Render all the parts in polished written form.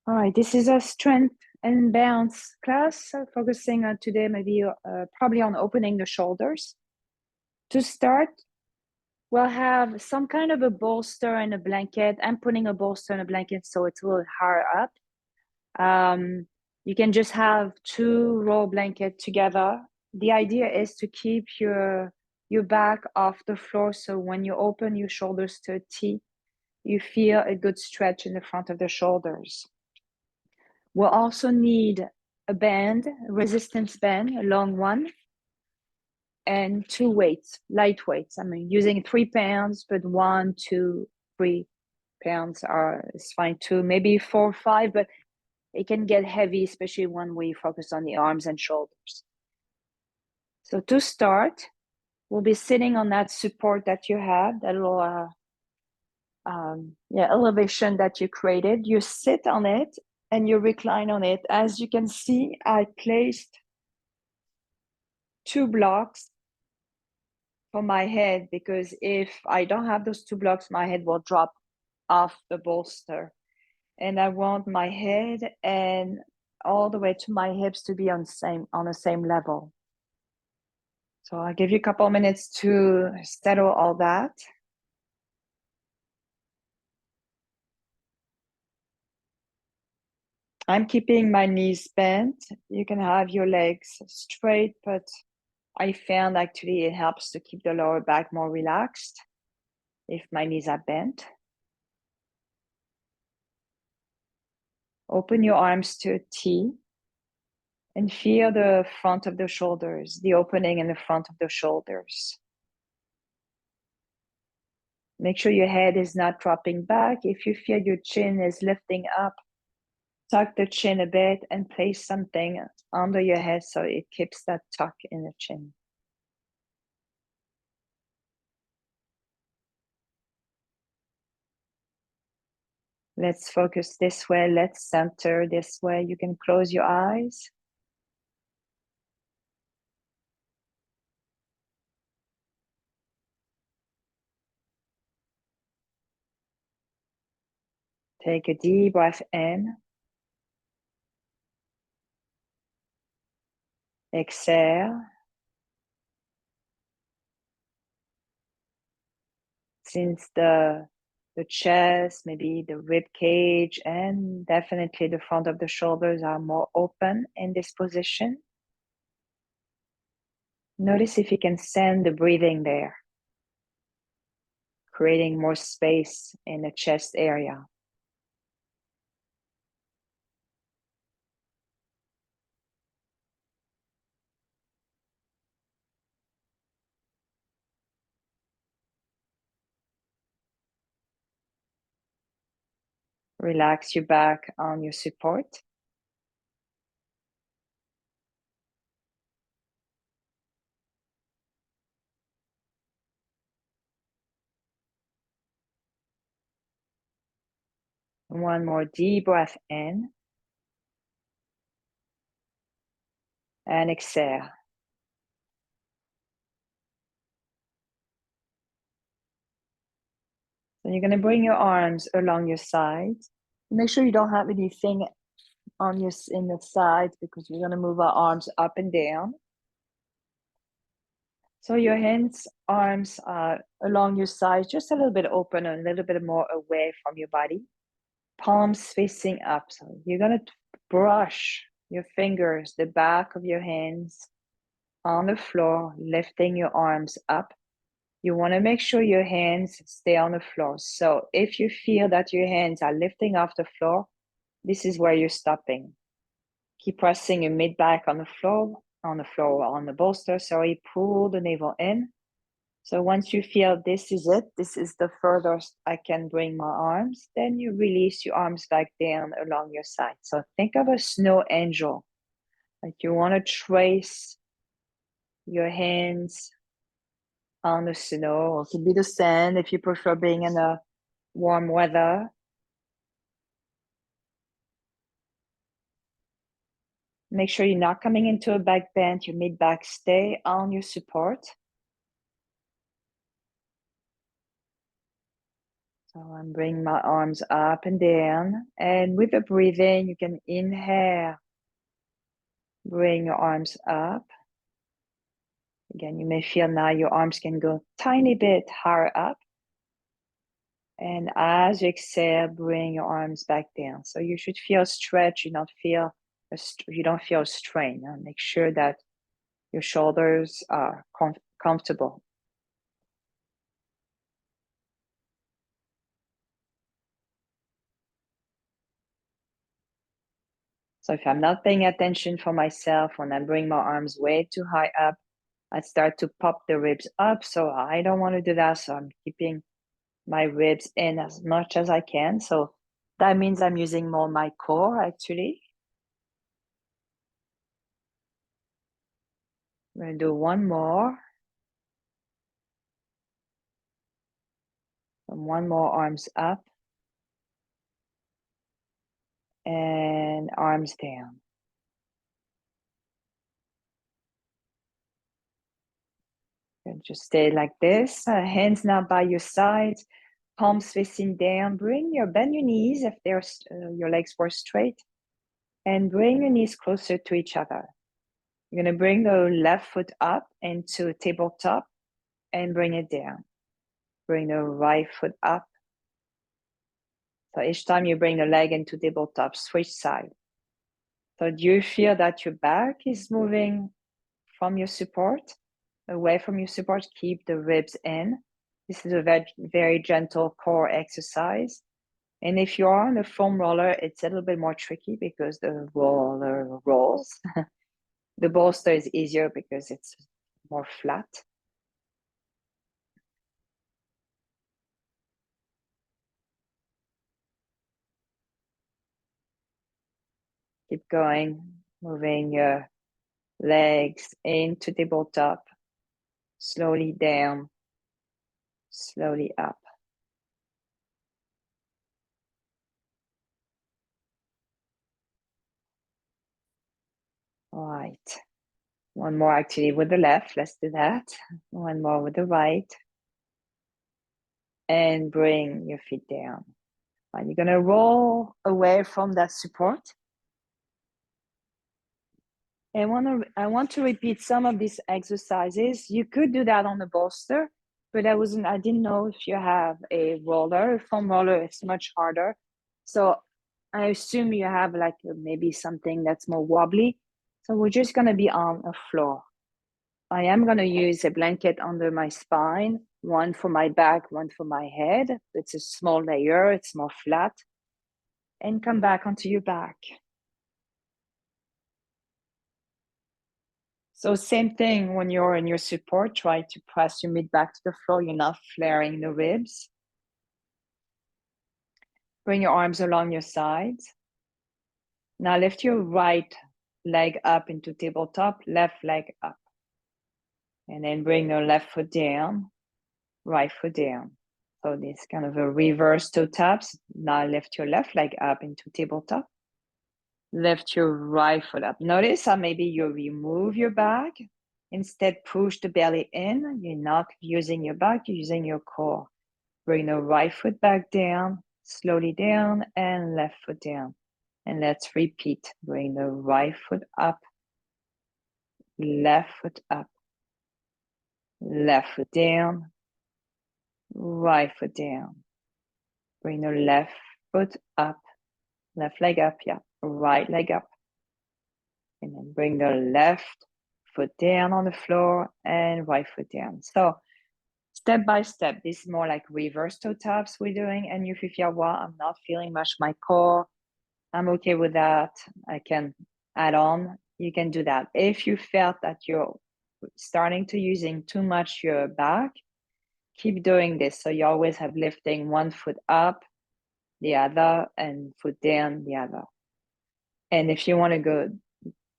All right, this is a strength and balance class, focusing on today maybe probably on opening the shoulders. To start, we'll have some kind of a bolster and a blanket. I'm putting a bolster and a blanket so it's a little higher up. You can just have two roll blanket together. The idea is to keep your back off the floor, so when you open your shoulders to a T, you feel a good stretch in the front of the shoulders. We'll also need a band, a resistance band, a long one, and two weights, light weights. I mean, using 3 pounds, but 1, 2, 3 pounds is fine too. Maybe 4 or 5, but it can get heavy, especially when we focus on the arms and shoulders. So to start, we'll be sitting on that support that you have, that little elevation that you created. You sit on it and you recline on it. As you can see, I placed 2 blocks for my head, because if I don't have those 2 blocks, my head will drop off the bolster. And I want my head and all the way to my hips to be on the same level. So I'll give you a couple of minutes to settle all that. I'm keeping my knees bent. You can have your legs straight, but I found actually it helps to keep the lower back more relaxed if my knees are bent. Open your arms to a T and feel the front of the shoulders, the opening in the front of the shoulders. Make sure your head is not dropping back. If you feel your chin is lifting up, tuck the chin a bit and place something under your head so it keeps that tuck in the chin. Let's focus this way. Let's center this way. You can close your eyes. Take a deep breath in. Exhale. Since the chest, maybe the rib cage, and definitely the front of the shoulders are more open in this position, notice if you can send the breathing there, creating more space in the chest area. Relax your back on your support. One more deep breath in. And exhale. So you're going to bring your arms along your sides. Make sure you don't have anything on in the sides, because we're going to move our arms up and down. So your arms are along your sides, just a little bit open, a little bit more away from your body. Palms facing up. So you're going to brush your fingers, the back of your hands on the floor, lifting your arms up. You want to make sure your hands stay on the floor. So if you feel that your hands are lifting off the floor, this is where you're stopping. Keep pressing your mid back on the floor, on the bolster, sorry, pull the navel in. So once you feel this is it, this is the furthest I can bring my arms, then you release your arms back down along your side. So think of a snow angel. Like you want to trace your hands on the snow, or it could be the sand if you prefer being in a warm weather. Make sure you're not coming into a back bend, your mid back stay on your support. So I'm bringing my arms up and down. And with the breathing, you can inhale. Bring your arms up. Again, you may feel now your arms can go tiny bit higher up. And as you exhale, bring your arms back down. So you should feel stretch. You don't feel a strain. Make sure that your shoulders are comfortable. So if I'm not paying attention for myself, when I bring my arms way too high up, I start to pop the ribs up. So I don't want to do that. So I'm keeping my ribs in as much as I can. So that means I'm using more my core actually. I'm going to do one more. And one more, arms up. And arms down. And just stay like this. Hands now by your sides, palms facing down. Bend your knees if your legs were straight. And bring your knees closer to each other. You're going to bring the left foot up into tabletop and bring it down. Bring the right foot up. So each time you bring the leg into tabletop, switch side. So do you feel that your back is moving from your support, away from your support? Keep the ribs in. This is a very, very gentle core exercise. And if you are on the foam roller, it's a little bit more tricky because the roller rolls. The bolster is easier because it's more flat. Keep going, moving your legs into tabletop, slowly down, slowly up. All right. One more actually with the left. Let's do that. One more with the right. And bring your feet down. And you're going to roll away from that support. And I want to repeat some of these exercises. You could do that on the bolster, but I didn't know if you have a roller. A foam roller, it's much harder. So I assume you have like maybe something that's more wobbly. So we're just going to be on a floor. I am going to use a blanket under my spine, one for my back, one for my head. It's a small layer, it's more flat. And come back onto your back. So same thing when you're in your support, try to press your mid back to the floor. You're not flaring the ribs. Bring your arms along your sides. Now lift your right leg up into tabletop, left leg up. And then bring your left foot down, right foot down. So this kind of a reverse toe taps. Now lift your left leg up into tabletop. Lift your right foot up. Notice how maybe you remove your back. Instead, push the belly in. You're not using your back, you're using your core. Bring the right foot back down, slowly down, and left foot down. And let's repeat. Bring the right foot up, left foot up, left foot down, right foot down. Bring the left foot up, left leg up, yeah, right leg up. And then bring the left foot down on the floor and right foot down. So step by step, this is more like reverse toe taps we're doing. And if you feel, well, I'm not feeling much my core, I'm okay with that, I can add on, you can do that. If you felt that you're starting to using too much your back, keep doing this. So you always have lifting one foot up, the other, and foot down, the other. And if you want to go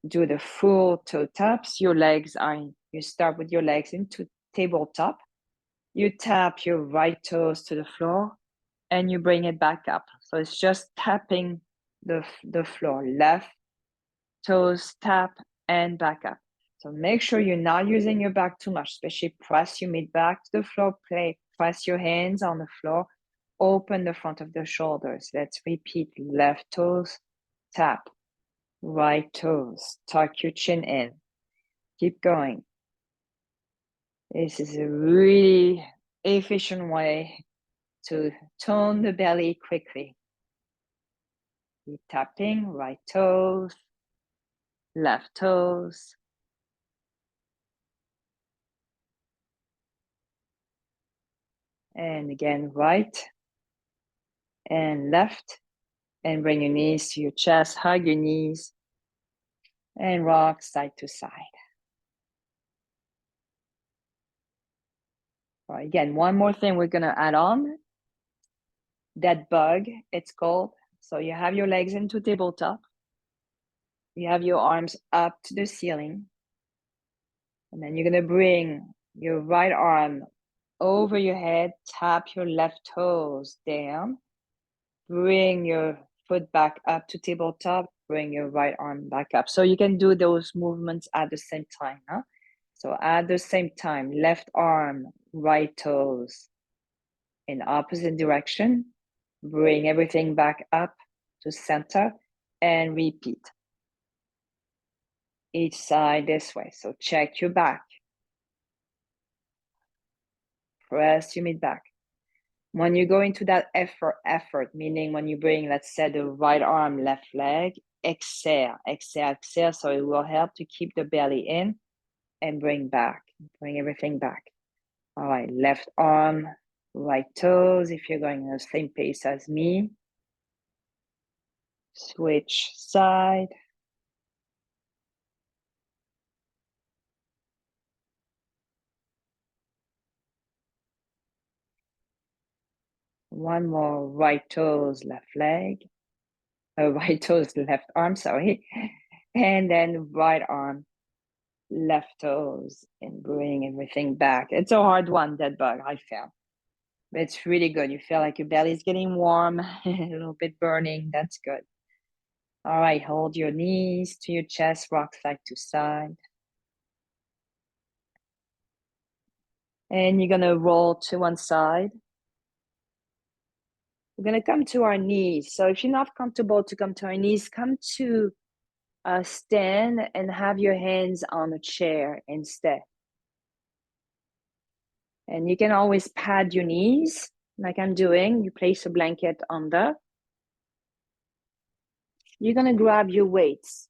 do the full toe taps, you start with your legs into tabletop. You tap your right toes to the floor and you bring it back up. So it's just tapping the floor, left toes tap and back up. So make sure you're not using your back too much, especially press your mid back to the floor, press your hands on the floor. open the front of the shoulders. Let's repeat. Left toes, tap. Right toes, tuck your chin in. Keep going. This is a really efficient way to tone the belly quickly. Keep tapping. Right toes, left toes. And again, right and left. And bring your knees to your chest, hug your knees, and rock side to side. All right, again, one more thing we're gonna add on. That bug, it's called. So you have your legs into tabletop. You have your arms up to the ceiling. And then you're gonna bring your right arm over your head, tap your left toes down, bring your foot back up to tabletop, bring your right arm back up. So you can do those movements at the same time, huh? So at the same time, left arm, right toes in opposite direction, bring everything back up to center and repeat. Each side this way. So check your back. Press your mid back. When you go into that effort, meaning when you bring, let's say, the right arm, left leg, exhale. So it will help to keep the belly in and bring everything back. All right, left arm, right toes. If you're going at the same pace as me, switch side. One more, right toes, left leg. Right toes, left arm, sorry. And then right arm, left toes, and bring everything back. It's a hard one, that bug, I feel. But it's really good. You feel like your belly is getting warm, a little bit burning. That's good. All right, hold your knees to your chest, rock side to side. And you're gonna roll to one side. We're gonna come to our knees. So if you're not comfortable to come to our knees, come to stand and have your hands on a chair instead. And you can always pad your knees like I'm doing. You place a blanket under. You're gonna grab your weights.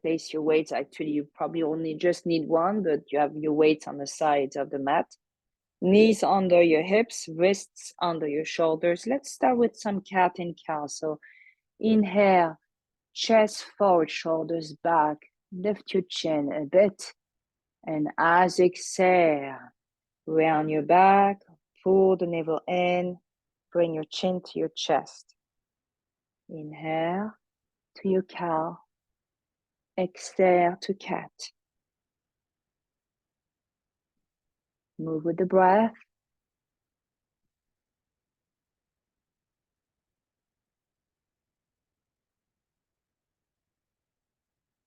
Place your weights. Actually, you probably only just need one, but you have your weights on the sides of the mat. Knees under your hips, wrists under your shoulders. Let's start with some cat and cow. So inhale, chest forward, shoulders back. Lift your chin a bit. And as you exhale, round your back, pull the navel in, bring your chin to your chest. Inhale to your cow. Exhale to cat. Move with the breath.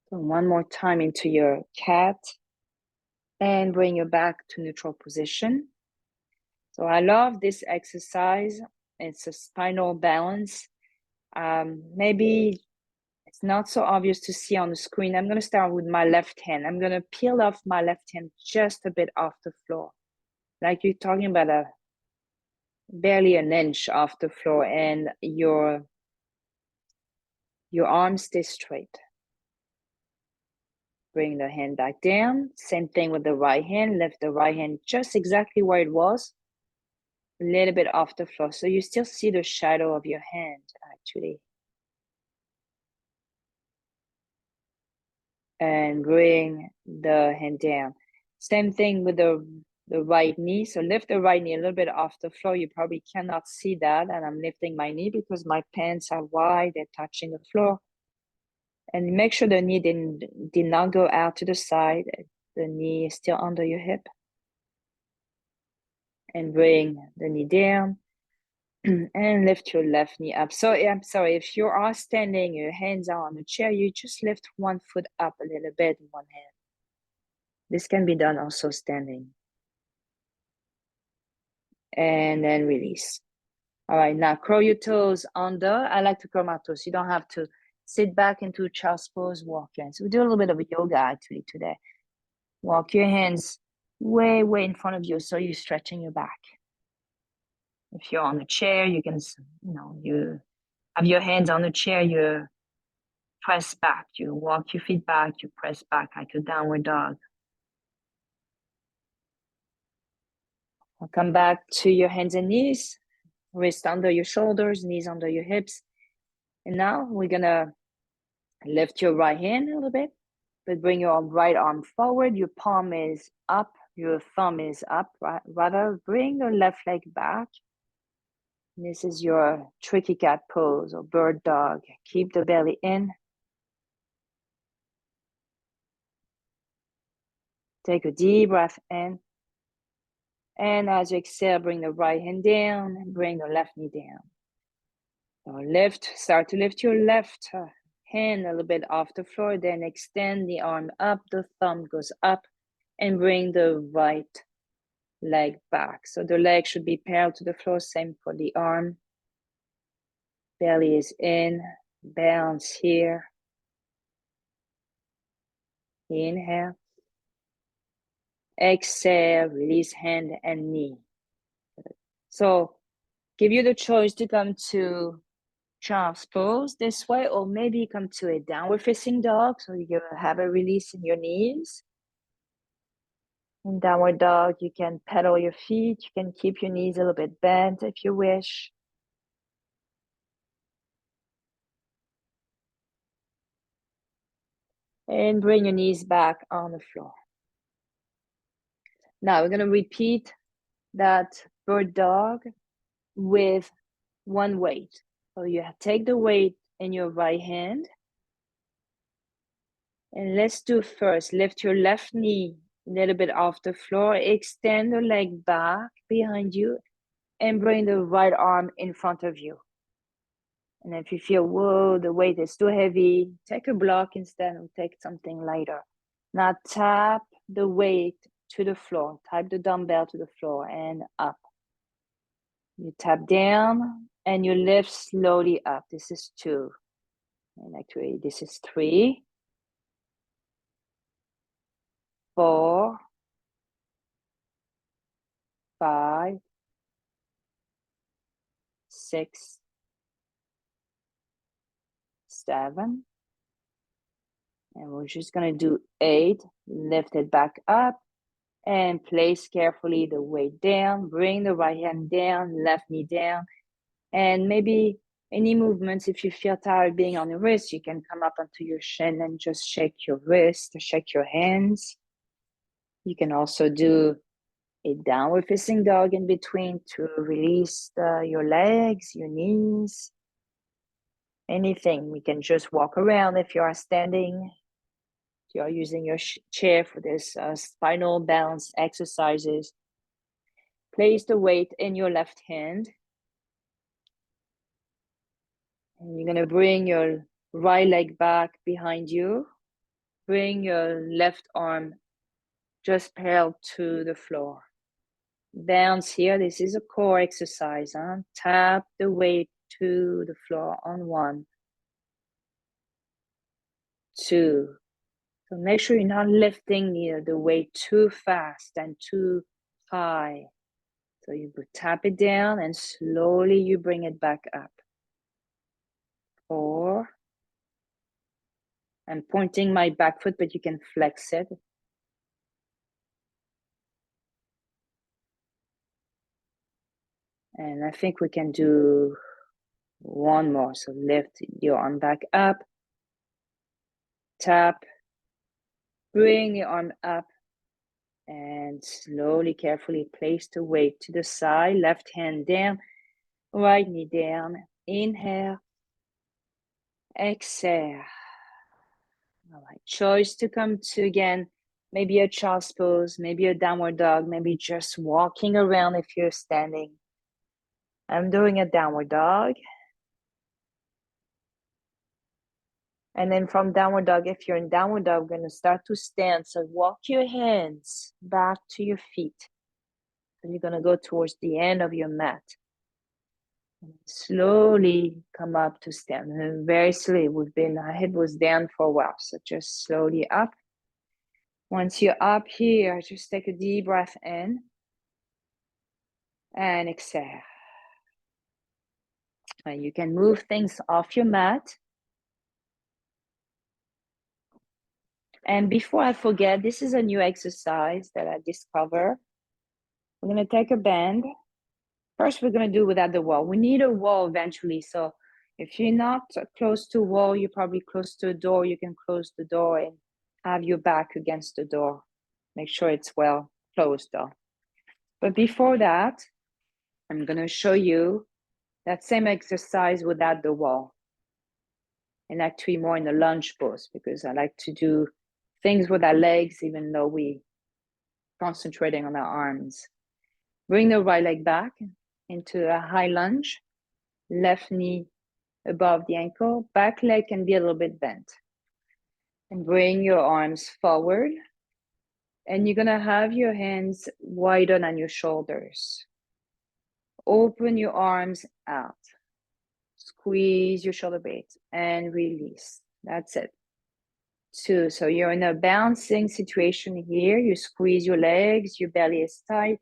So one more time into your cat and bring your back to neutral position. So I love this exercise. It's a spinal balance. Maybe it's not so obvious to see on the screen. I'm going to start with my left hand. I'm going to peel off my left hand just a bit off the floor. Like you're talking about barely an inch off the floor, and your arms stay straight. Bring the hand back down. Same thing with the right hand. Lift the right hand just exactly where it was. A little bit off the floor. So you still see the shadow of your hand, actually. And bring the hand down. Same thing with the right knee. So lift the right knee a little bit off the floor. You probably cannot see that. And I'm lifting my knee because my pants are wide. They're touching the floor. And make sure the knee did not go out to the side. The knee is still under your hip. And bring the knee down. And lift your left knee up. So I'm sorry, if you are standing, your hands are on the chair, you just lift one foot up a little bit in one hand. This can be done also standing. And then release. All right, now curl your toes under. I like to curl my toes. You don't have to sit back into child's pose, walk your hands. We do a little bit of yoga actually today. Walk your hands way, way in front of you so you're stretching your back. If you're on a chair, you can, you have your hands on the chair, you press back, you walk your feet back, you press back like a downward dog. I'll come back to your hands and knees, wrist under your shoulders, knees under your hips. And now we're gonna lift your right hand a little bit, but bring your right arm forward. Your palm is up, your thumb is up. Rather, bring the left leg back. This is your tricky cat pose or bird dog. Keep the belly in. Take a deep breath in. And as you exhale, bring the right hand down and bring the left knee down. So start to lift your left hand a little bit off the floor, then extend the arm up, the thumb goes up, and bring the right leg back. So the leg should be parallel to the floor, same for the arm. Belly is in, balance here. Inhale. Exhale, release hand and knee. So give you the choice to come to child's pose this way, or maybe come to a downward facing dog. So you have a release in your knees. In downward dog, you can pedal your feet. You can keep your knees a little bit bent if you wish. And bring your knees back on the floor. Now we're going to repeat that bird dog with one weight. So you take the weight in your right hand. And let's do first, lift your left knee a little bit off the floor. Extend the leg back behind you and bring the right arm in front of you. And if you feel, whoa, the weight is too heavy, take a block instead and take something lighter. Now tap the weight to the floor. Tap the dumbbell to the floor and up. You tap down and you lift slowly up. This is 2. And actually, this is 3, 4, 5, 6, 7. And we're just going to do 8. Lift it back up and place carefully the weight down. Bring the right hand down, left knee down. And maybe any movements, if you feel tired being on your wrist, you can come up onto your shin and just shake your wrist, shake your hands. You can also do a downward facing dog in between to release your legs, your knees, anything. We can just walk around if you are standing. If you are using your chair for this spinal balance exercises. Place the weight in your left hand. And you're going to bring your right leg back behind you. Bring your left arm just parallel to the floor. Bounce here. This is a core exercise. Tap the weight to the floor on 1, 2. So make sure you're not lifting the weight too fast and too high. So you tap it down and slowly you bring it back up. 4. I'm pointing my back foot, but you can flex it. And I think we can do 1 more. So lift your arm back up. Tap. Bring your arm up. And slowly, carefully place the weight to the side. Left hand down. Right knee down. Inhale. Exhale. All right. Choice to come to again. Maybe a child's pose. Maybe a downward dog. Maybe just walking around if you're standing. I'm doing a downward dog. And then from downward dog, if you're in downward dog, we're going to start to stand. So walk your hands back to your feet. So you're going to go towards the end of your mat. And slowly come up to stand. And very slowly. Our head was down for a while. So just slowly up. Once you're up here, just take a deep breath in. And exhale. And you can move things off your mat. And before I forget, this is a new exercise that I discovered. We're going to take a band. First, we're going to do without the wall. We need a wall eventually. So if you're not close to a wall, you're probably close to a door. You can close the door and have your back against the door. Make sure it's well closed though. But before that, I'm going to show you that same exercise without the wall. And actually more in the lunge pose, because I like to do things with our legs, even though we concentrating on our arms. Bring the right leg back into a high lunge, left knee above the ankle, back leg can be a little bit bent. And bring your arms forward. And you're gonna have your hands wider than your shoulders. Open your arms out. Squeeze your shoulder blades and release. That's it. 2. So you're in a bouncing situation here. You squeeze your legs, your belly is tight,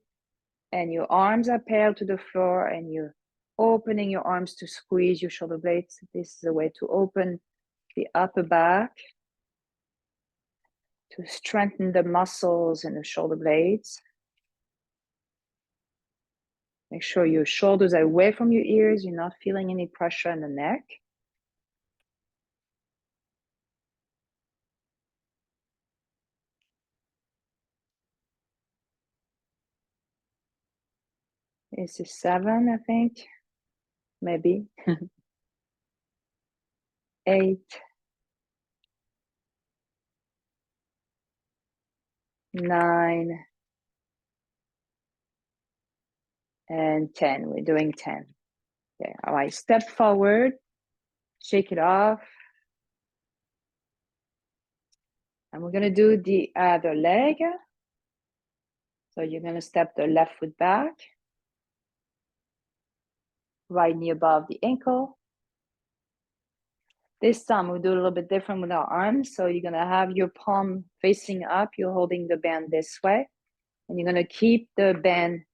and your arms are parallel to the floor, and you're opening your arms to squeeze your shoulder blades. This is a way to open the upper back, to strengthen the muscles in the shoulder blades. Make sure your shoulders are away from your ears. You're not feeling any pressure in the neck. This is 7, I think. Maybe. 8. 9. And 10. We're doing 10. Okay. All right. Step forward. Shake it off. And we're going to do the other leg. So you're going to step the left foot back. Right knee above the ankle. This time we'll do a little bit different with our arms. So you're going to have your palm facing up. You're holding the band this way. And you're going to keep the band,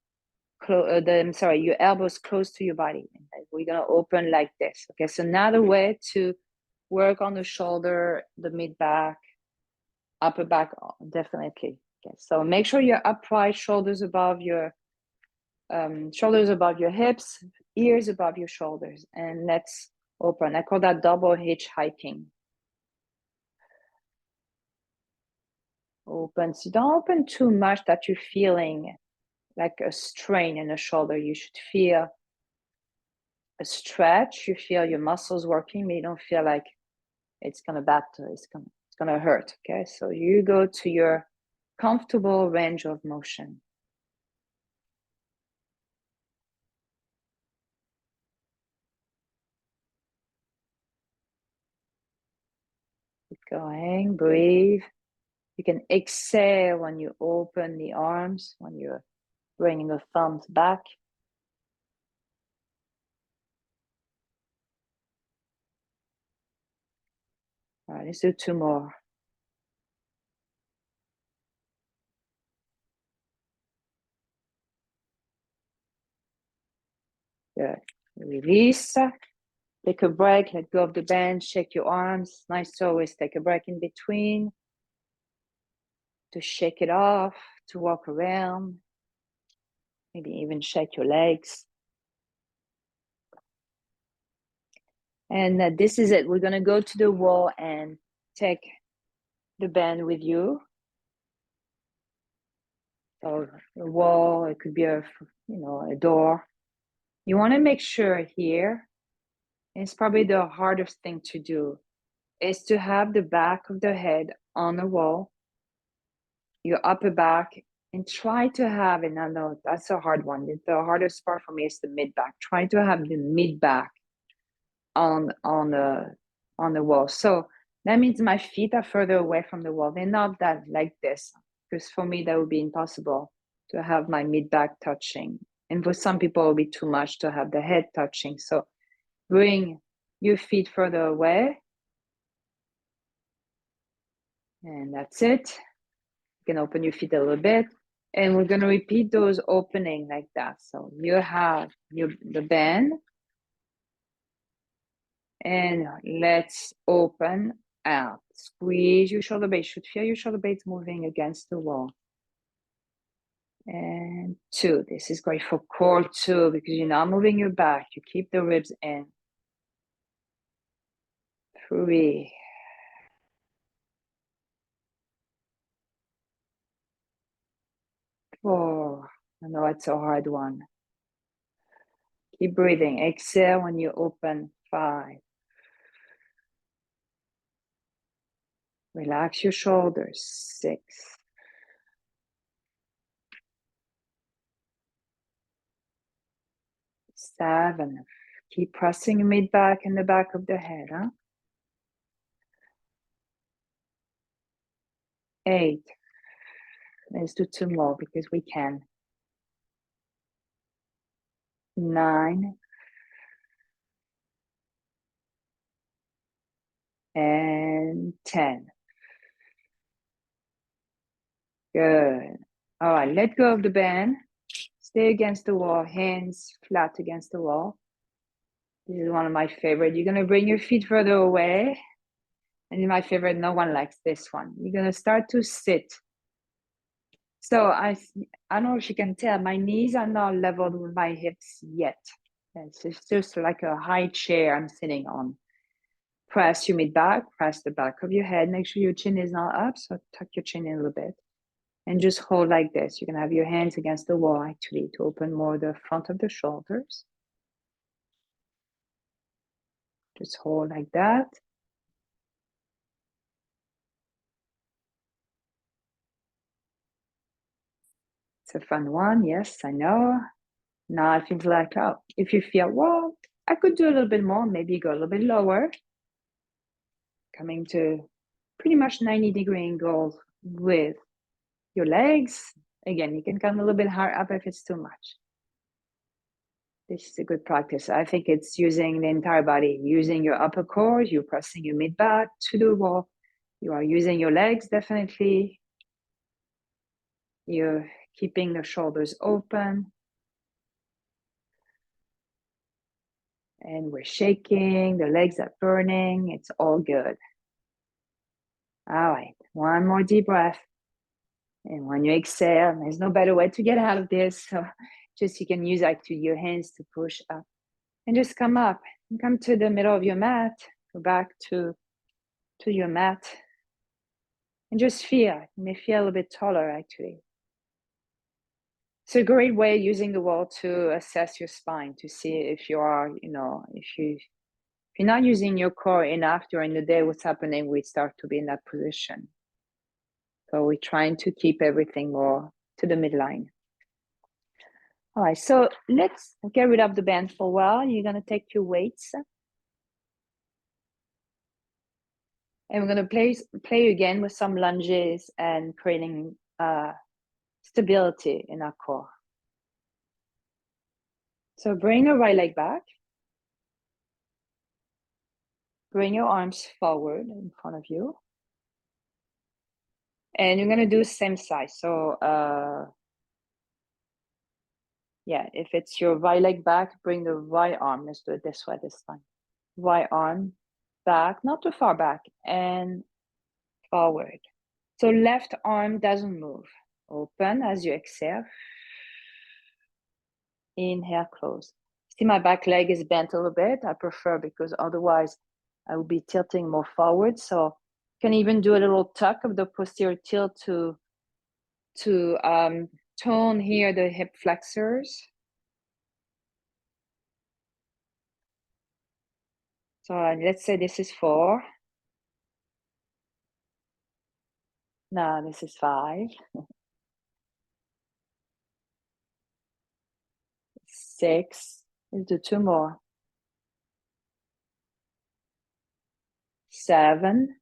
your elbows close to your body. We're going to open like this. Okay, so another way to work on the shoulder, the mid-back, upper back, definitely. Okay, so make sure you're upright, shoulders above your hips, ears above your shoulders, and let's open. I call that double hitchhiking. Open. So don't open too much that you're feeling like a strain in the shoulder. You should feel a stretch. You feel your muscles working, but you don't feel like it's gonna hurt. Okay, so you go to your comfortable range of motion. Keep going. Breathe. You can exhale when you open the arms, when you're bringing the thumbs back. All right, let's do 2 more. Good. Release. Take a break. Let go of the band. Shake your arms. Nice to always take a break in between. To shake it off. To walk around. Maybe even shake your legs. And this is it. We're going to go to the wall and take the band with you. So a wall, it could be a door. You want to make sure here, and it's probably the hardest thing to do, is to have the back of the head on the wall, your upper back, and try to have, and I know that's a hard one. The hardest part for me is the mid back. Try to have the mid back on the wall. So that means my feet are further away from the wall. They're not that like this, because for me that would be impossible to have my mid-back touching. And for some people, it will be too much to have the head touching. So bring your feet further away. And that's it. You can open your feet a little bit. And we're going to repeat those opening like that. So you have the bend. And let's open out. Squeeze your shoulder blades. You should feel your shoulder blades moving against the wall. And 2. This is great for core 2 because you're not moving your back. You keep the ribs in. 3. 4. I know it's a hard one. Keep breathing. Exhale when you open. 5. Relax your shoulders. 6. 7. Keep pressing your mid back and the back of the head. 8. Let's do 2 more because we can. 9. And 10. Good. All right, let go of the band. Stay against the wall, hands flat against the wall. This is one of my favorite. You're going to bring your feet further away. And my favorite, no one likes this one. You're going to start to sit. So I don't know if you can tell, my knees are not leveled with my hips yet. It's just like a high chair I'm sitting on. Press your mid back, press the back of your head. Make sure your chin is not up, so tuck your chin in a little bit. And just hold like this. You can have your hands against the wall, actually, to open more the front of the shoulders. Just hold like that. It's a fun one. Yes, I know. Now I feel like, oh, if you feel, well, I could do a little bit more, maybe go a little bit lower. Coming to pretty much 90-degree angle with your legs. Again, you can come a little bit higher up if it's too much. This is a good practice. I think it's using the entire body, using your upper core, you're pressing your mid back to the wall. You are using your legs, definitely. You're keeping the shoulders open. And we're shaking, the legs are burning. It's all good. All right, one more deep breath. And when you exhale, there's no better way to get out of this. So just you can use actually your hands to push up. And just come up and come to the middle of your mat. Go back to your mat. And just feel. You may feel a little bit taller actually. It's a great way using the wall to assess your spine, to see if you are, if you're not using your core enough during the day, what's happening, we start to be in that position. So we're trying to keep everything more to the midline. All right, so let's get rid of the band for a while. You're going to take your weights. And we're going to play again with some lunges and creating stability in our core. So bring your right leg back. Bring your arms forward in front of you. And you're going to do the same size. So yeah, if it's your right leg back, bring the right arm. Let's do it this way this time. Right arm back, not too far back, and forward. So left arm doesn't move. Open as you exhale. Inhale, close. See, my back leg is bent a little bit. I prefer because otherwise I will be tilting more forward. So you can even do a little tuck of the posterior tilt to tone here the hip flexors. So let's say this is 4. Now this is 5. 6. Let's do 2 more. 7.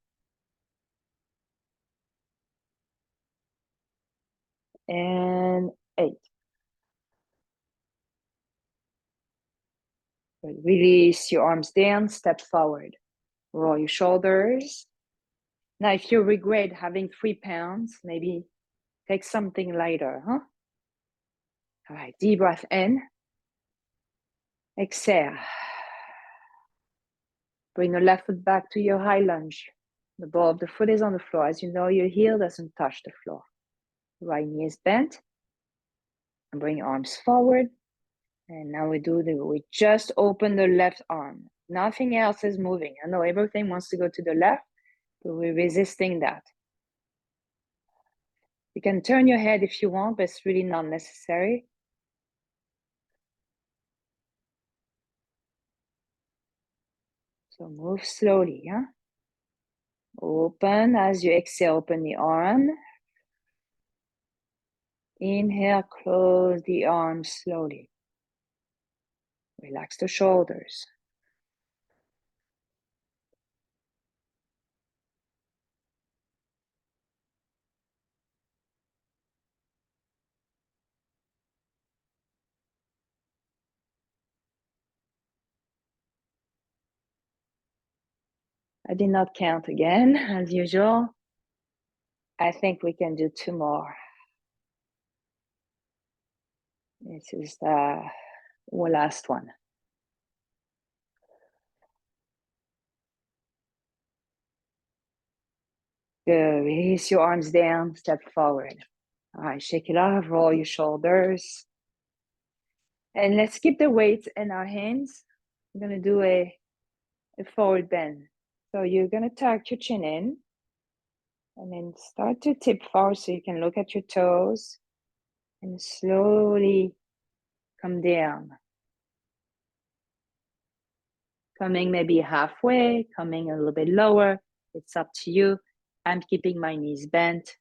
And 8. Release your arms down, step forward. Roll your shoulders. Now, if you regret having 3 pounds, maybe take something lighter, huh? All right, deep breath in. Exhale. Bring the left foot back to your high lunge. The ball of the foot is on the floor. As you know, your heel doesn't touch the floor. Right knee is bent. And bring your arms forward. And now we just open the left arm. Nothing else is moving. I know everything wants to go to the left, but we're resisting that. You can turn your head if you want, but it's really not necessary. So move slowly, huh? Open as you exhale, open the arm. Inhale, close the arms slowly. Relax the shoulders. I did not count again, as usual. I think we can do 2 more. This is the last one. Good. Release your arms down, step forward. All right, shake it off, roll your shoulders. And let's keep the weight in our hands. We're going to do a forward bend. So you're going to tuck your chin in and then start to tip forward so you can look at your toes and slowly come down. Coming maybe halfway, coming a little bit lower. It's up to you. I'm keeping my knees bent.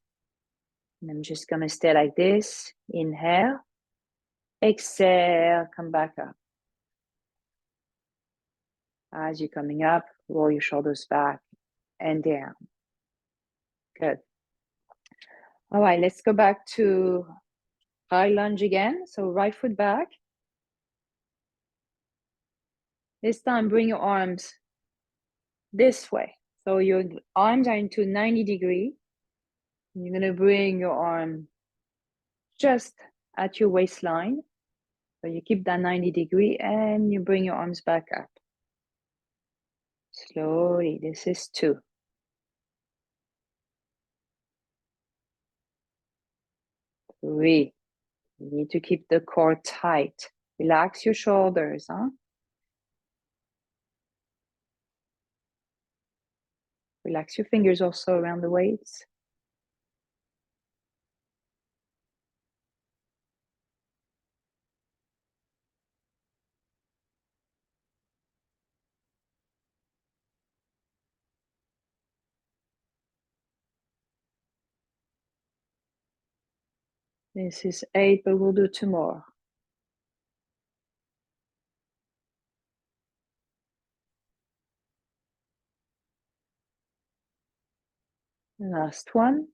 And I'm just going to stay like this. Inhale. Exhale. Come back up. As you're coming up, roll your shoulders back and down. Good. All right, let's go back to high lunge again. So right foot back. This time, bring your arms this way. So your arms are into 90 degrees. You're going to bring your arm just at your waistline. So you keep that 90 degree and you bring your arms back up. Slowly, this is 2. 3. You need to keep the core tight. Relax your shoulders, huh? Relax your fingers also around the weights. This is 8, but we'll do 2 more. Last one.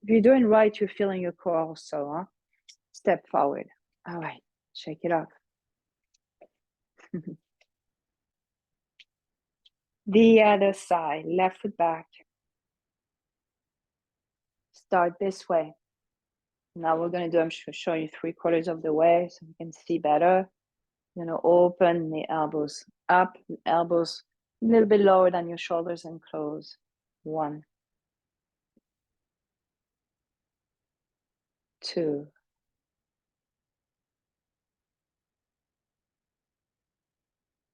If you're doing right, you're feeling your core also, huh? Step forward. All right, shake it off. The other side, left foot back. Start this way. Now we're going to do, I'm show you 3/4 of the way so you can see better. You're going to open the elbows up, elbows a little bit lower than your shoulders and close. 1, 2,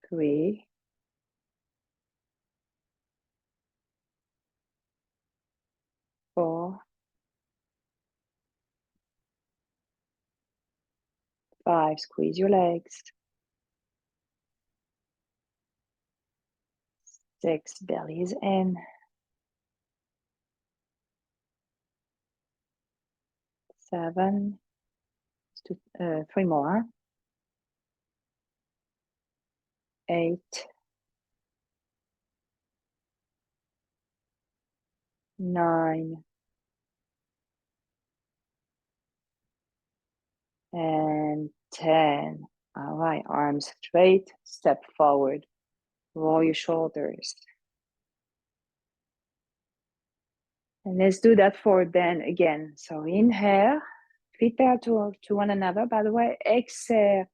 3, 4, 5. Squeeze your legs. 6. Belly is in. 7. 3 more. 8. 9, and 10. All right, arms straight, step forward, roll your shoulders. And let's do that forward bend again. So inhale, feet parallel to one another. By the way, exhale,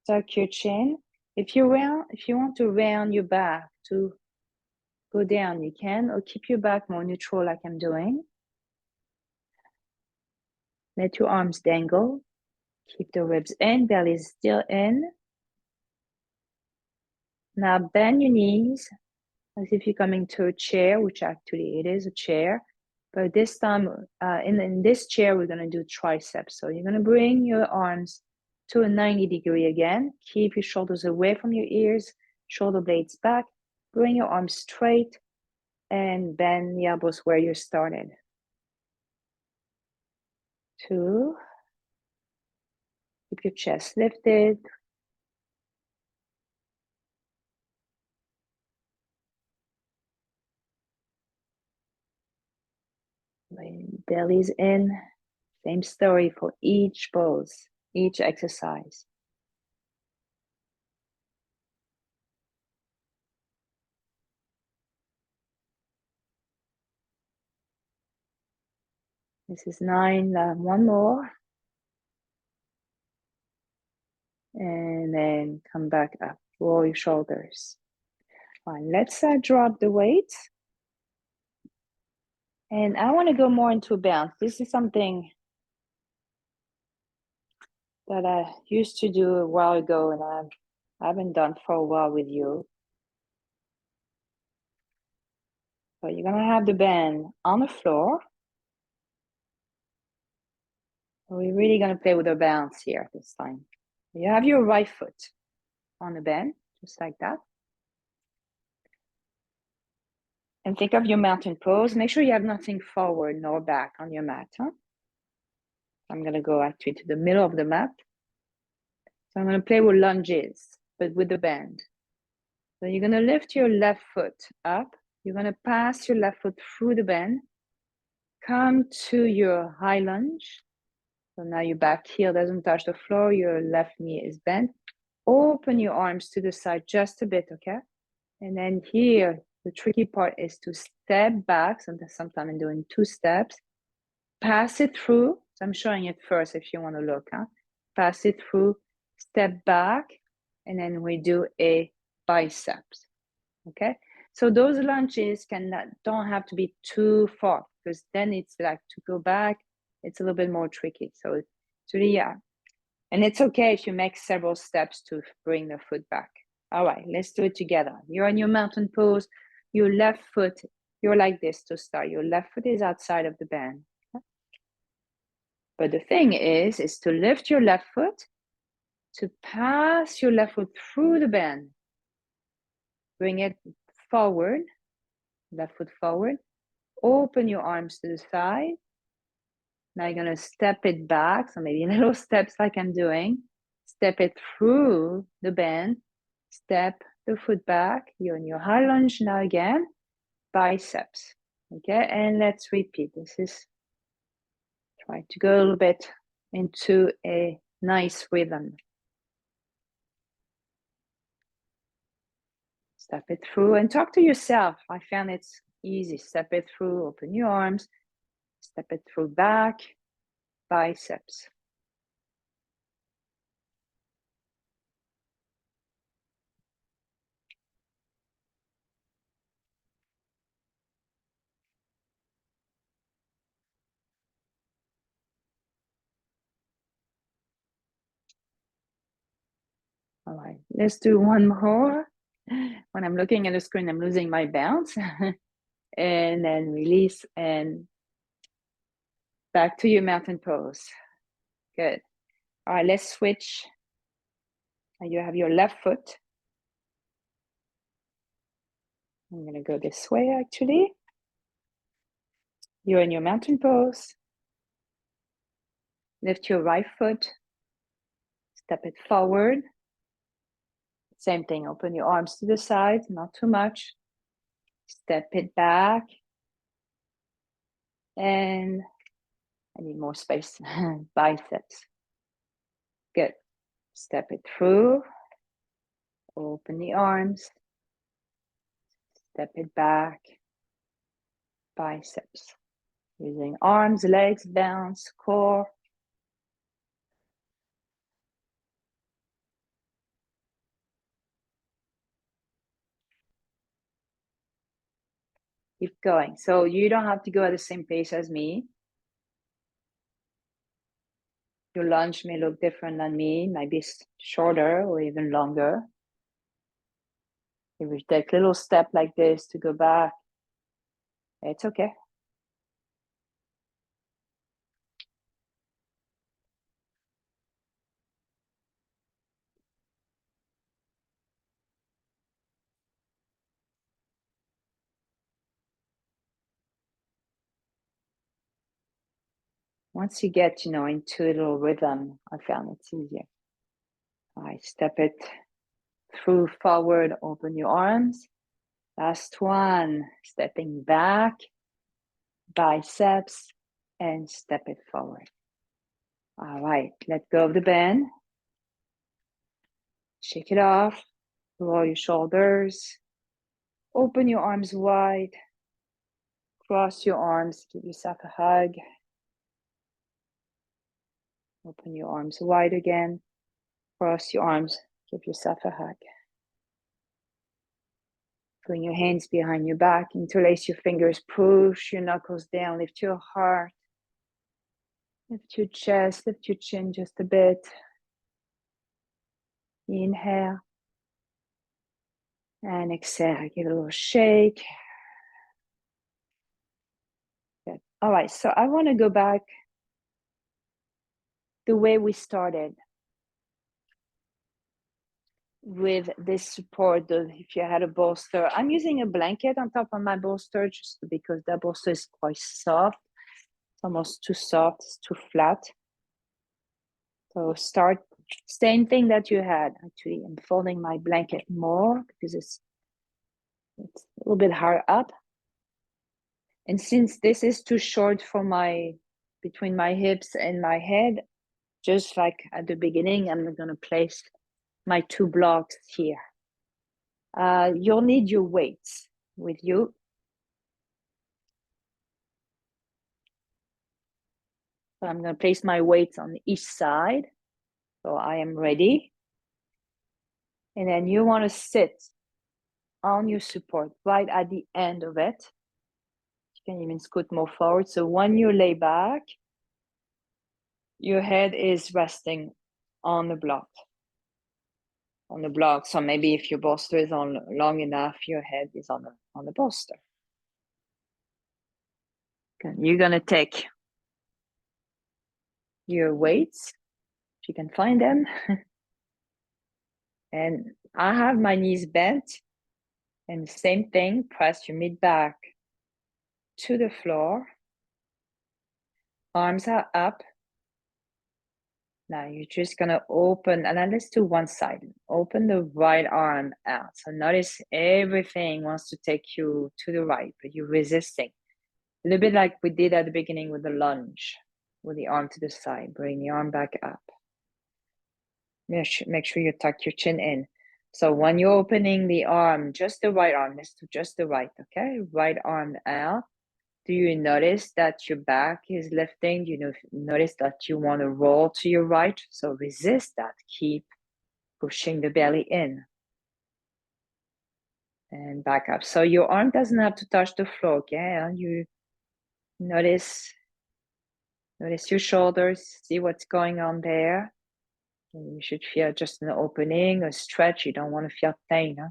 tuck your chin. If you want to round your back to go down, you can, or keep your back more neutral like I'm doing. Let your arms dangle. Keep the ribs in, belly is still in. Now bend your knees as if you're coming to a chair, which actually it is a chair. But this time, in this chair, we're going to do triceps. So you're going to bring your arms to a 90-degree again. Keep your shoulders away from your ears, shoulder blades back. Bring your arms straight and bend the elbows where you started. 2. Keep your chest lifted. Belly's in. Same story for each pose, each exercise. This is 9, one more. And then come back up, roll your shoulders. Fine, let's drop the weight. And I want to go more into bounce. This is something that I used to do a while ago and I haven't done for a while with you. So you're going to have the band on the floor. We're really going to play with the bounce here this time. You have your right foot on the band, just like that. And think of your mountain pose. Make sure you have nothing forward nor back on your mat. Huh? I'm going to go actually to the middle of the mat. So I'm going to play with lunges, but with the bend. So you're going to lift your left foot up. You're going to pass your left foot through the bend. Come to your high lunge. So now your back heel doesn't touch the floor. Your left knee is bent. Open your arms to the side just a bit, okay? And then here, the tricky part is to step back. Sometimes I'm doing 2 steps. Pass it through. So I'm showing it first if you want to look. Huh? Pass it through, step back, and then we do a biceps. Okay? So those lunges don't have to be too far because then it's like to go back, it's a little bit more tricky. So it's really, yeah. And it's okay if you make several steps to bring the foot back. All right, let's do it together. You're in your mountain pose. Your left foot, you're like this to start. Your left foot is outside of the band. But the thing is to lift your left foot, to pass your left foot through the band. Bring it forward, left foot forward. Open your arms to the side. Now you're going to step it back. So maybe little steps like I'm doing. Step it through the band. Step the foot back. You're in your high lunge now again. Biceps. Okay, and let's repeat. This is try to go a little bit into a nice rhythm. Step it through and talk to yourself. I found it's easy. Step it through, open your arms. Step it through back, biceps. All right, let's do one more. When I'm looking at the screen, I'm losing my bounce. And then release and back to your mountain pose. Good. All right, let's switch. You have your left foot. I'm going to go this way, actually. You're in your mountain pose. Lift your right foot. Step it forward. Same thing, open your arms to the side, not too much. Step it back. And I need more space. Biceps. Good. Step it through. Open the arms. Step it back. Biceps. Using arms, legs, bounce, core. Keep going. So you don't have to go at the same pace as me. Your lunge may look different than me, might be shorter or even longer. If you take a little step like this to go back, it's okay. Once you get, into a little rhythm, I found it's easier. All right, step it through forward, open your arms. Last one, stepping back, biceps, and step it forward. All right, let go of the bend. Shake it off, roll your shoulders, open your arms wide, cross your arms, give yourself a hug. Open your arms wide again, cross your arms, give yourself a hug. Bring your hands behind your back, interlace your fingers, push your knuckles down, lift your heart, lift your chest, lift your chin just a bit. Inhale and exhale, give it a little shake. Good. All right, so I want to go back the way we started with this support of if you had a bolster. I'm using a blanket on top of my bolster just because that bolster is quite soft. It's almost too soft, it's too flat. So start same thing that you had. Actually, I'm folding my blanket more because it's a little bit higher up. And since this is too short for between my hips and my head, just like at the beginning, I'm going to place my 2 blocks here. You'll need your weights with you. So I'm going to place my weights on each side. So I am ready. And then you want to sit on your support right at the end of it. You can even scoot more forward. So when you lay back, your head is resting on the block. So maybe if your bolster is on long enough, your head is on the bolster. Okay. You're going to take your weights, if you can find them. And I have my knees bent. And same thing, press your mid back to the floor. Arms are up. Now you're just going to open, and then let's do one side. Open the right arm out. So notice everything wants to take you to the right, but you're resisting. A little bit like we did at the beginning with the lunge, with the arm to the side. Bring the arm back up. Make sure you tuck your chin in. So when you're opening the arm, just the right arm, let's do just the right, okay? Right arm out. Do you notice that your back is lifting? Do you notice that you want to roll to your right? So resist that. Keep pushing the belly in. And back up. So your arm doesn't have to touch the floor, okay? You notice your shoulders, see what's going on there. You should feel just an opening, a stretch. You don't want to feel pain, huh?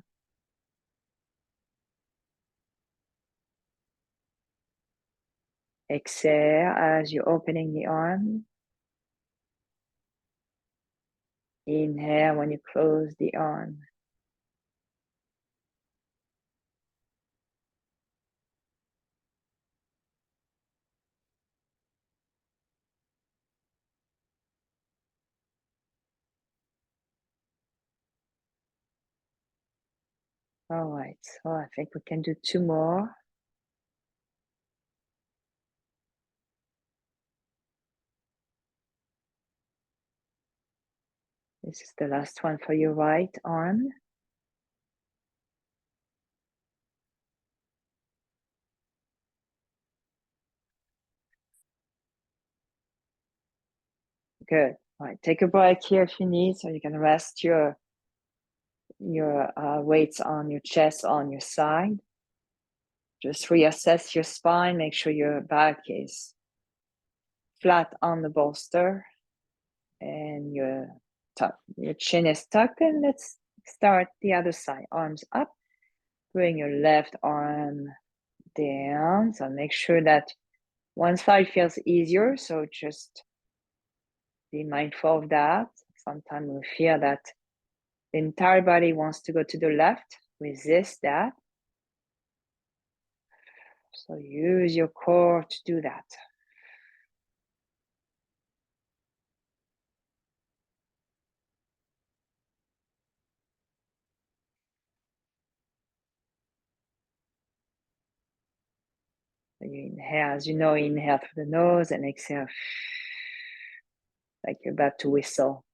Exhale as you're opening the arm. Inhale when you close the arm. All right, so I think we can do 2 more. This is the last one for your right arm. Good. All right, take a break here if you need, so you can rest your weights on your chest, on your side. Just reassess your spine, make sure your back is flat on the bolster and your chin is tucked. And let's start the other side. Arms up. Bring your left arm down. So make sure that one side feels easier. So just be mindful of that. Sometimes we feel that the entire body wants to go to the left. Resist that. So use your core to do that. So you inhale, as you know, inhale through the nose and exhale like you're about to whistle.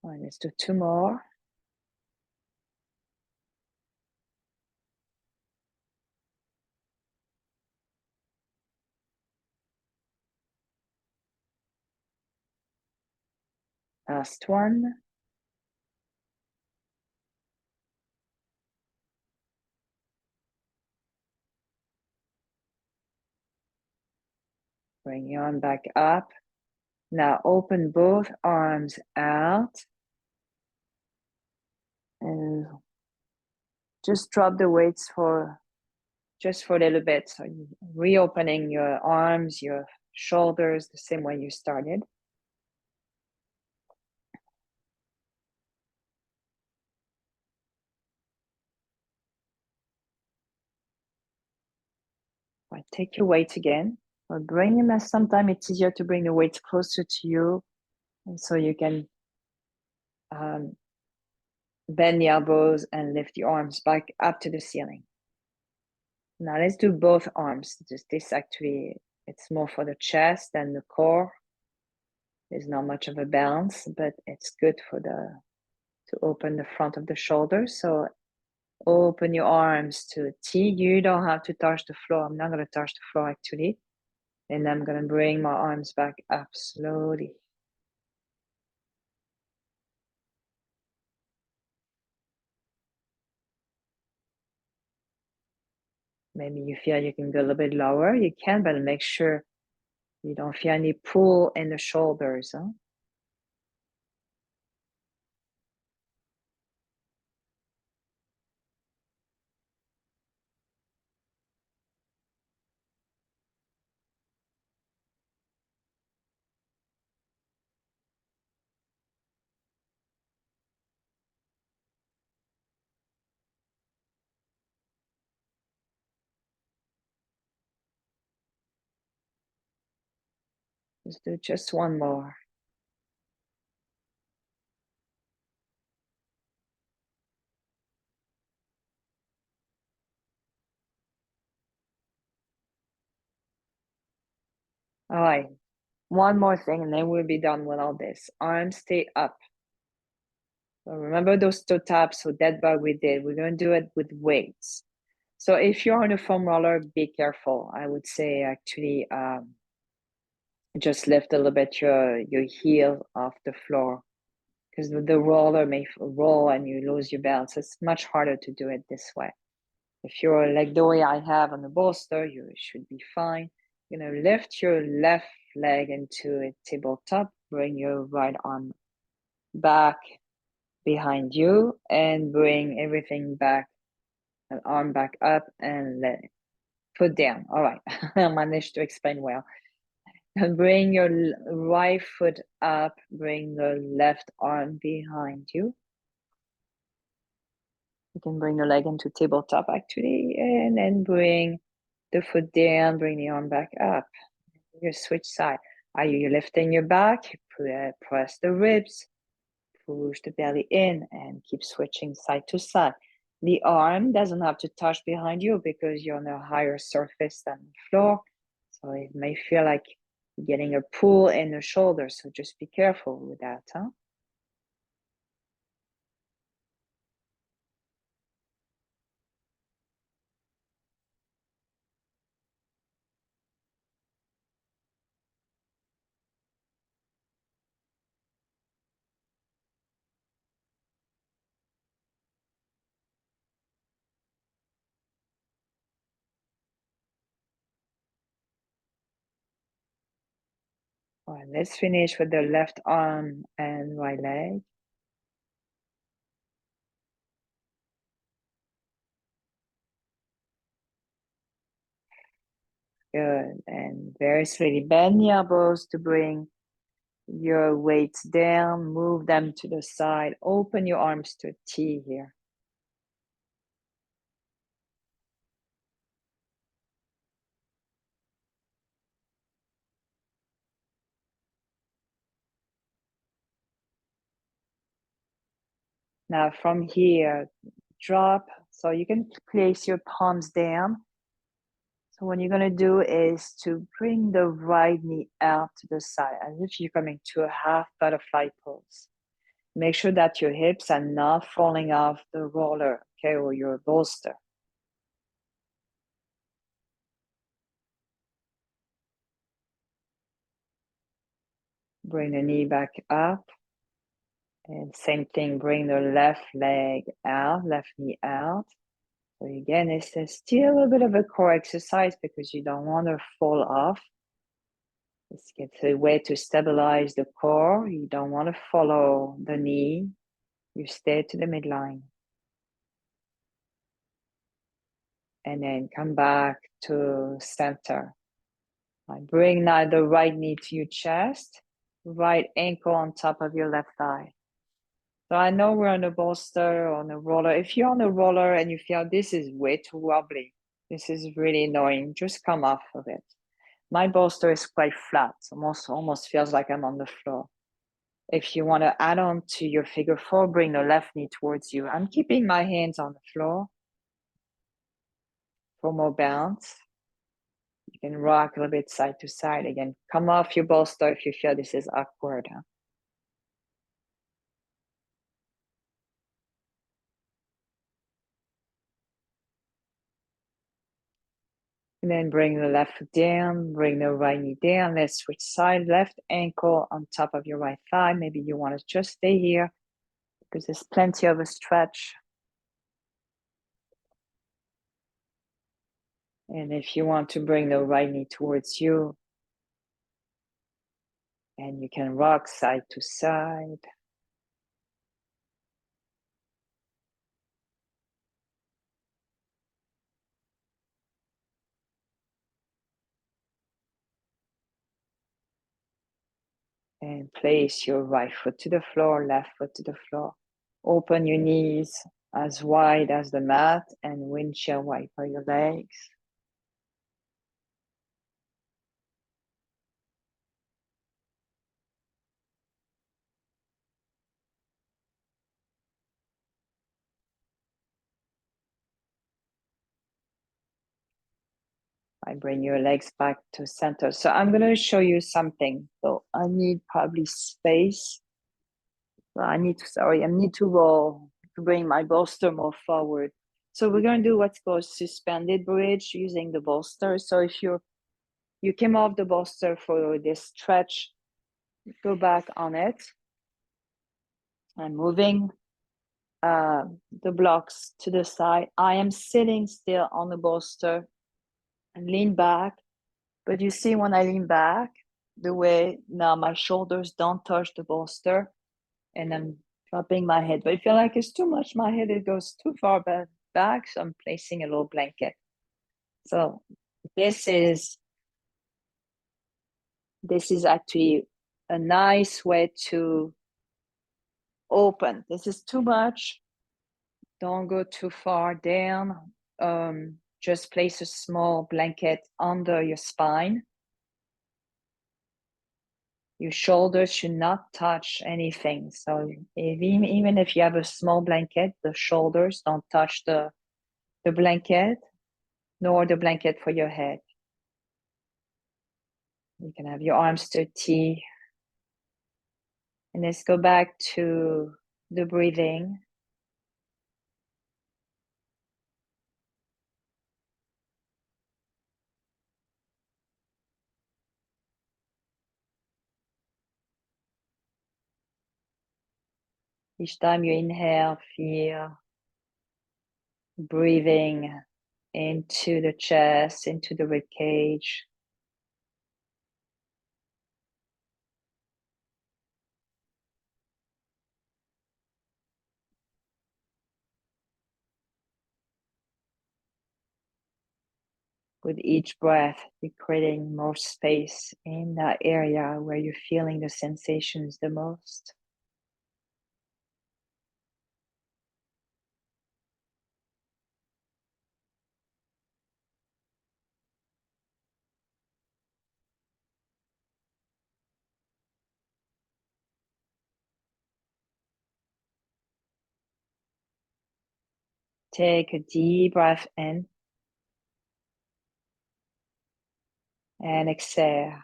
All right, let's do two more. Last one. Bring your arm back up. Now open both arms out. And just drop the weights just for a little bit. So reopening your arms, your shoulders, the same way you started. Right, take your weights again. Or bring them, as sometimes it's easier to bring the weights closer to you. And so you can bend the elbows and lift the arms back up to the ceiling. Now let's do both arms. This actually, it's more for the chest and the core. There's not much of a balance, but it's good to open the front of the shoulders. So open your arms to a T. You don't have to touch the floor. I'm not going to touch the floor actually. And I'm going to bring my arms back up slowly. Maybe you feel you can go a little bit lower. You can, but make sure you don't feel any pull in the shoulders. Huh? Let's do just one more. All right. One more thing, and then we'll be done with all this. Arms stay up. So remember those toe taps with that bug we did. We're going to do it with weights. So if you're on a foam roller, be careful. I would say actually just lift a little bit your heel off the floor, because the roller may roll and you lose your balance. It's much harder to do it this way. If you're like the way I have on the bolster, you should be fine. You're going to lift your left leg into a tabletop, bring your right arm back behind you, and bring everything back, an arm back up, and let foot down. All right, I managed to explain well. And bring your right foot up, bring the left arm behind you. You can bring the leg into tabletop actually, and then bring the foot down, bring the arm back up. You switch side. Are you lifting your back? Press the ribs, push the belly in, and keep switching side to side. The arm doesn't have to touch behind you because you're on a higher surface than the floor. So it may feel like getting a pull in the shoulder. So just be careful with that, huh? All right, let's finish with the left arm and right leg. Good. And very slowly bend the elbows to bring your weights down, move them to the side, open your arms to a T here. Now from here, drop. So you can place your palms down. So what you're going to do is to bring the right knee out to the side as if you're coming to a half butterfly pose. Make sure that your hips are not falling off the roller, okay, or your bolster. Bring the knee back up. And same thing, bring the left leg out, left knee out. So again, it's still a bit of a core exercise because you don't want to fall off. It's a way to stabilize the core. You don't want to follow the knee. You stay to the midline. And then come back to center. Bring now the right knee to your chest, right ankle on top of your left thigh. So I know we're on a bolster or on a roller. If you're on a roller and you feel this is way too wobbly, this is really annoying, just come off of it. My bolster is quite flat, almost feels like I'm on the floor. If you want to add on to your figure four, bring the left knee towards you. I'm keeping my hands on the floor for more bounce. You can rock a little bit side to side. Again, come off your bolster if you feel this is awkward. Huh? And then bring the left foot down, bring the right knee down. Let's switch side, left ankle on top of your right thigh. Maybe you want to just stay here because there's plenty of a stretch. And if you want to bring the right knee towards you, and you can rock side to side. And place your right foot to the floor, left foot to the floor. Open your knees as wide as the mat and windshield wiper your legs. I bring your legs back to center. So I'm going to show you something. So I need probably space. So I need to roll to bring my bolster more forward. So we're going to do what's called suspended bridge using the bolster. So if you came off the bolster for this stretch, go back on it. I'm moving the blocks to the side. I am sitting still on the bolster and lean back. But you see when I lean back, the way now my shoulders don't touch the bolster and I'm dropping my head. But I feel like it's too much, my head, it goes too far back. So I'm placing a little blanket. So this is actually a nice way to open. This is too much. Don't go too far down. Just place a small blanket under your spine. Your shoulders should not touch anything. So even if you have a small blanket, the shoulders don't touch the blanket, nor the blanket for your head. You can have your arms to T. And let's go back to the breathing. Each time you inhale, feel breathing into the chest, into the rib cage. With each breath, you're creating more space in that area where you're feeling the sensations the most. Take a deep breath in and exhale.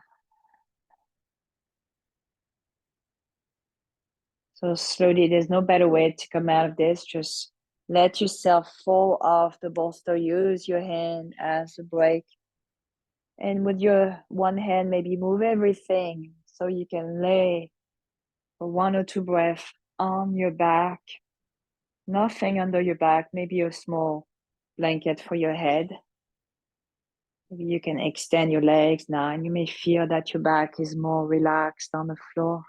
So slowly, there's no better way to come out of this. Just let yourself fall off the bolster. Use your hand as a brake. And with your one hand, maybe move everything so you can lay for 1 or 2 breaths on your back. Nothing under your back, maybe a small blanket for your head. Maybe you can extend your legs now, and you may feel that your back is more relaxed on the floor.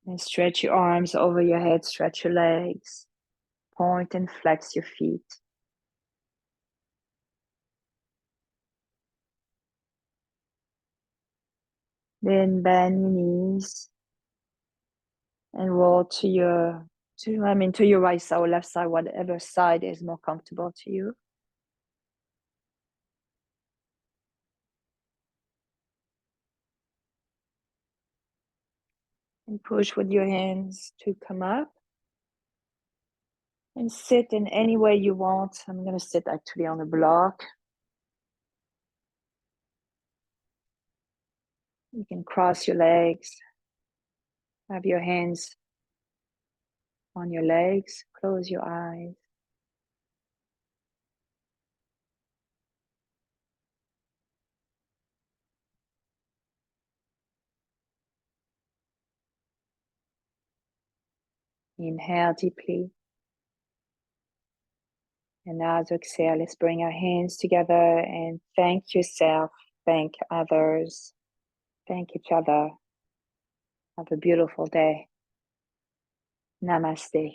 And stretch your arms over your head, stretch your legs, point and flex your feet. Then bend your knees and roll to your right side or left side, whatever side is more comfortable to you. And push with your hands to come up. And sit in any way you want. I'm going to sit actually on a block. You can cross your legs. Have your hands on your legs. Close your eyes. Inhale deeply. And now as we exhale, let's bring our hands together and thank yourself, thank others, thank each other. Have a beautiful day. Namaste.